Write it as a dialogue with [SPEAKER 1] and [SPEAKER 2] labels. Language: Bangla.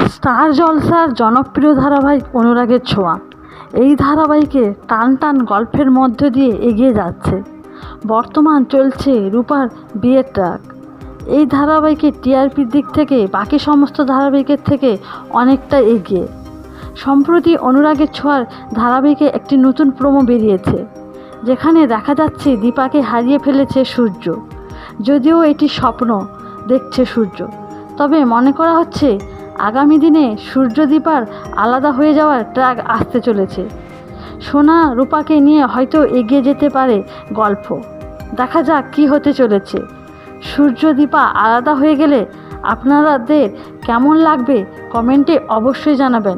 [SPEAKER 1] স্টার জলসার জনপ্রিয় ধারাবাহিক অনুরাগের ছোঁয়া। এই ধারাবাহিকে টান টান গল্পের মধ্য দিয়ে এগিয়ে যাচ্ছে। বর্তমান চলছে রূপার বিয়ের ট্র্যাক। এই ধারাবাহিকের টিআরপির দিক থেকে বাকি সমস্ত ধারাবাহিকের থেকে অনেকটা এগিয়ে। সম্প্রতি অনুরাগের ছোঁয়ার ধারাবাহিকে একটি নতুন প্রোমো বেরিয়েছে, যেখানে দেখা যাচ্ছে দীপাকে হারিয়ে ফেলেছে সূর্য। যদিও এটি স্বপ্ন দেখছে সূর্য, তবে মনে করা হচ্ছে আগামী দিনে সূর্য দীপার আলাদা হয়ে যাওয়ার ট্র্যাক আসতে চলেছে। সোনা রূপাকে নিয়ে হয়তো এগিয়ে যেতে পারে গল্প। দেখা যাক কী হতে চলেছে। সূর্য দীপা আলাদা হয়ে গেলে আপনাদের কেমন লাগবে কমেন্টে অবশ্যই জানাবেন।